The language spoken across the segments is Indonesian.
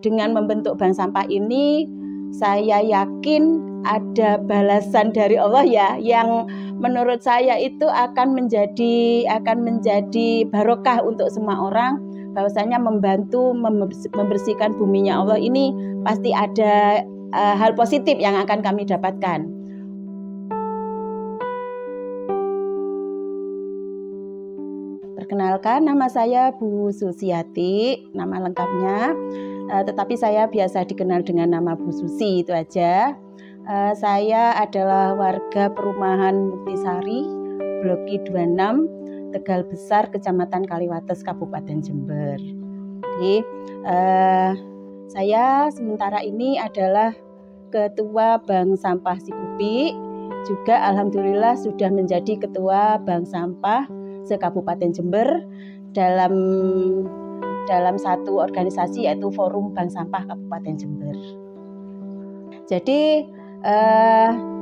dengan membentuk bank sampah ini, saya yakin ada balasan dari Allah ya, yang menurut saya itu akan menjadi barokah untuk semua orang. Bahwasanya membantu membersihkan buminya Allah ini pasti ada hal positif yang akan kami dapatkan. Perkenalkan, nama saya Bu Susiati, nama lengkapnya. Tetapi saya biasa dikenal dengan nama Bu Susi, itu aja. Saya adalah warga perumahan Muktisari, Blok I26, Tegal Besar, Kecamatan Kaliwates, Kabupaten Jember. Jadi, saya sementara ini adalah Ketua Bank Sampah Sikupi, juga alhamdulillah sudah menjadi Ketua Bank Sampah se-Kabupaten Jember dalam satu organisasi, yaitu Forum Bank Sampah Kabupaten Jember. Jadi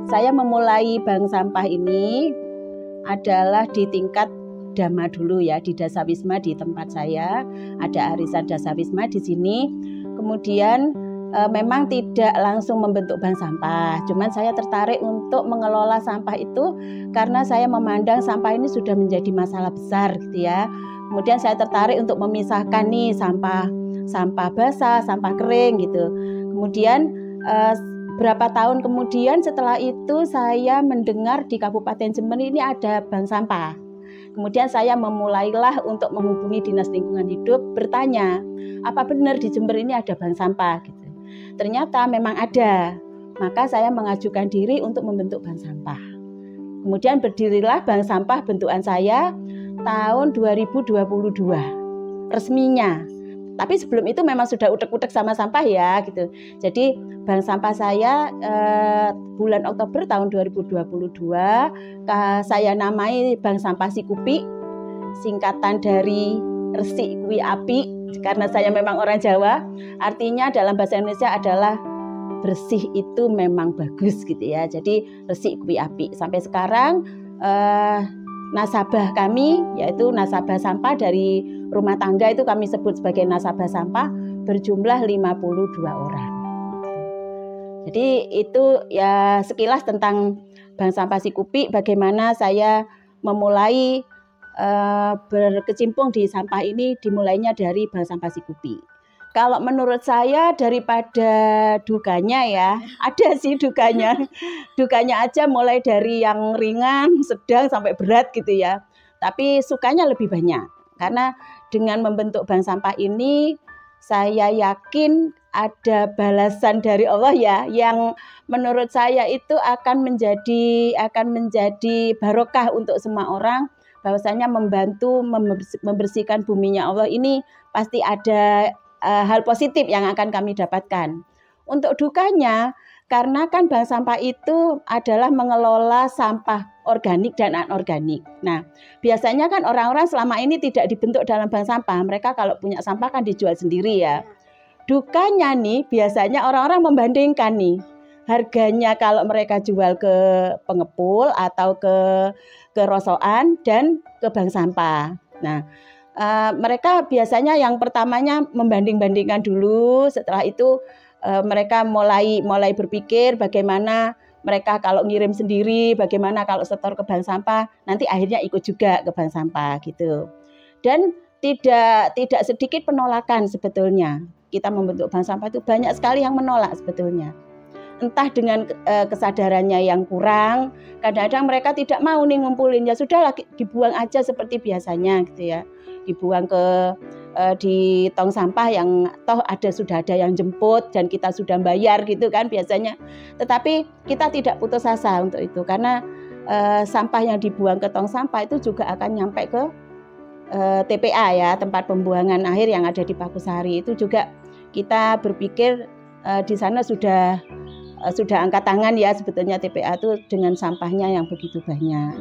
saya memulai bank sampah ini adalah di tingkat Dama dulu ya, di Dasawisma di tempat saya ada arisan Dasawisma di sini. Kemudian memang tidak langsung membentuk bank sampah, cuman saya tertarik untuk mengelola sampah itu karena saya memandang sampah ini sudah menjadi masalah besar gitu ya. Kemudian saya tertarik untuk memisahkan nih sampah basah, sampah kering gitu. Kemudian berapa tahun kemudian setelah itu saya mendengar di Kabupaten Jember ini ada bank sampah. Kemudian saya memulailah untuk menghubungi Dinas Lingkungan Hidup, bertanya, apa benar di Jember ini ada bank sampah gitu. Ternyata memang ada, maka saya mengajukan diri untuk membentuk bank sampah. Kemudian berdirilah bank sampah bentukan saya tahun 2022 resminya. Tapi sebelum itu memang sudah utek-utek sama sampah ya gitu. Jadi bank sampah saya bulan Oktober tahun 2022 saya namai Bank Sampah Sikupi, singkatan dari Resik Kuwi Api, karena saya memang orang Jawa. Artinya dalam bahasa Indonesia adalah bersih itu memang bagus gitu ya. Jadi Resik Kuwi Api. Sampai sekarang nasabah kami, yaitu nasabah sampah dari rumah tangga itu kami sebut sebagai nasabah sampah, berjumlah 52 orang. Jadi itu ya sekilas tentang Bank Sampah Sikupi, bagaimana saya memulai berkecimpung di sampah ini, dimulainya dari Bank Sampah Sikupi. Kalau menurut saya daripada dukanya ya, ada sih dukanya. Dukanya aja mulai dari yang ringan, sedang sampai berat gitu ya. Tapi sukanya lebih banyak. Karena dengan membentuk bank sampah ini, saya yakin ada balasan dari Allah ya, yang menurut saya itu akan menjadi barokah untuk semua orang. Bahwasanya membantu membersihkan buminya Allah ini pasti ada hal positif yang akan kami dapatkan. Untuk dukanya, karena kan bank sampah itu adalah mengelola sampah organik dan anorganik. Nah, biasanya kan orang-orang selama ini tidak dibentuk dalam bank sampah. Mereka kalau punya sampah kan dijual sendiri ya. Dukanya nih, biasanya orang-orang membandingkan nih harganya kalau mereka jual ke pengepul atau ke rosokan dan ke bank sampah. Nah, mereka biasanya yang pertamanya membanding-bandingkan dulu. Setelah itu mereka mulai berpikir bagaimana mereka kalau ngirim sendiri, bagaimana kalau setor ke bank sampah, nanti akhirnya ikut juga ke bank sampah gitu. Dan tidak sedikit penolakan sebetulnya. Kita membentuk bank sampah itu banyak sekali yang menolak sebetulnya. Entah dengan kesadarannya yang kurang, kadang-kadang mereka tidak mau nih ngumpulin, ya sudahlah dibuang aja seperti biasanya gitu ya, dibuang di tong sampah yang toh sudah ada yang jemput dan kita sudah bayar gitu kan biasanya. Tetapi kita tidak putus asa untuk itu, karena sampah yang dibuang ke tong sampah itu juga akan nyampe ke TPA ya, tempat pembuangan akhir yang ada di Pakusari. Itu juga kita berpikir di sana sudah angkat tangan ya sebetulnya TPA itu dengan sampahnya yang begitu banyak.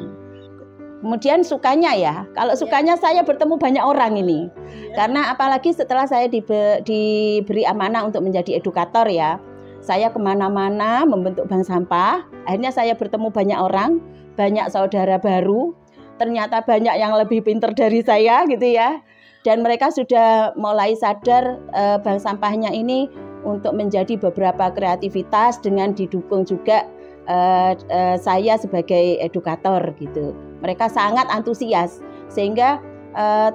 Kemudian sukanya ya, kalau sukanya saya bertemu banyak orang ini. Karena apalagi setelah saya diberi amanah untuk menjadi edukator ya. Saya kemana-mana membentuk bank sampah, akhirnya saya bertemu banyak orang, banyak saudara baru. Ternyata banyak yang lebih pintar dari saya gitu ya. dan mereka sudah mulai sadar bank sampahnya ini untuk menjadi beberapa kreativitas dengan didukung juga saya sebagai edukator gitu. Mereka sangat antusias sehingga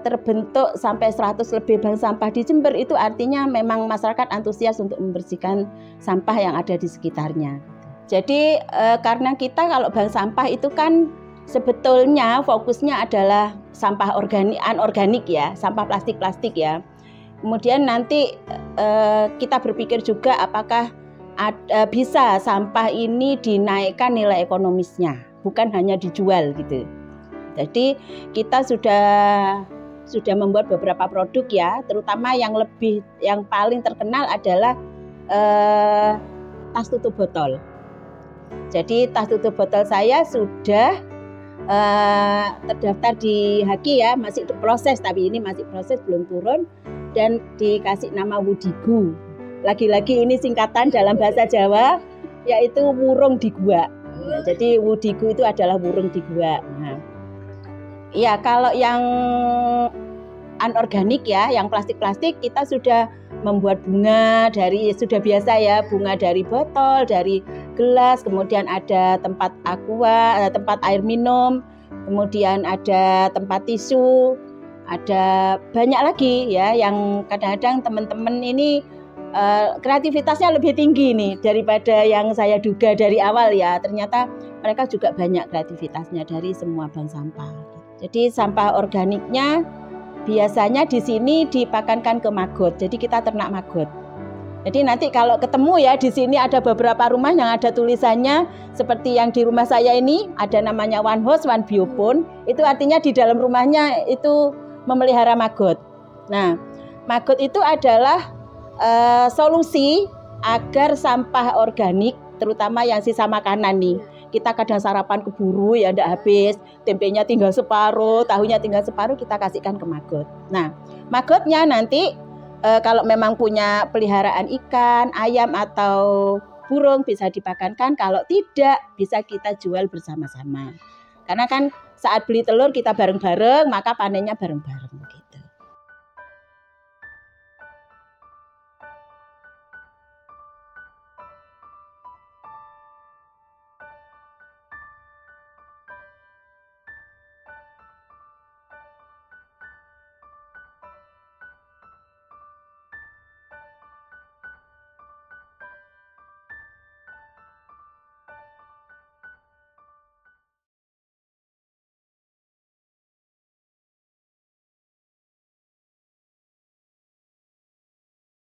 terbentuk sampai 100 lebih bank sampah di Jember. Itu artinya memang masyarakat antusias untuk membersihkan sampah yang ada di sekitarnya. Jadi karena kita kalau bank sampah itu kan sebetulnya fokusnya adalah sampah anorganik ya, sampah plastik ya. Kemudian nanti kita berpikir juga apakah bisa sampah ini dinaikkan nilai ekonomisnya, bukan hanya dijual gitu. Jadi kita sudah membuat beberapa produk ya, terutama yang paling terkenal adalah tas tutup botol. Jadi tas tutup botol saya sudah terdaftar di Haki ya, masih proses, tapi ini masih proses, belum turun, dan dikasih nama Wudigu. Lagi-lagi ini singkatan dalam bahasa Jawa, yaitu wurung di gua. Nah, jadi Wudigu itu adalah wurung di gua. Nah, ya kalau yang anorganik ya, yang plastik-plastik kita sudah membuat bunga sudah biasa ya, bunga dari botol, dari gelas, kemudian ada tempat tempat air minum, kemudian ada tempat tisu, ada banyak lagi ya yang kadang-kadang teman-teman ini kreativitasnya lebih tinggi nih daripada yang saya duga dari awal ya. Ternyata mereka juga banyak kreativitasnya dari semua bank sampah. Jadi sampah organiknya biasanya di sini dipakankan ke maggot. Jadi kita ternak maggot. Jadi nanti kalau ketemu ya di sini ada beberapa rumah yang ada tulisannya seperti yang di rumah saya ini ada namanya One House One Biopon. Itu artinya di dalam rumahnya itu memelihara maggot. Nah, maggot itu adalah solusi agar sampah organik, terutama yang sisa makanan nih. Kita kadang sarapan keburu ya ndak habis, tempenya tinggal separuh, tahunya tinggal separuh, kita kasihkan ke maggot. Nah, maggotnya nanti kalau memang punya peliharaan ikan, ayam atau burung bisa dipakankan, kalau tidak bisa kita jual bersama-sama. Karena kan saat beli telur kita bareng-bareng, maka panennya bareng-bareng.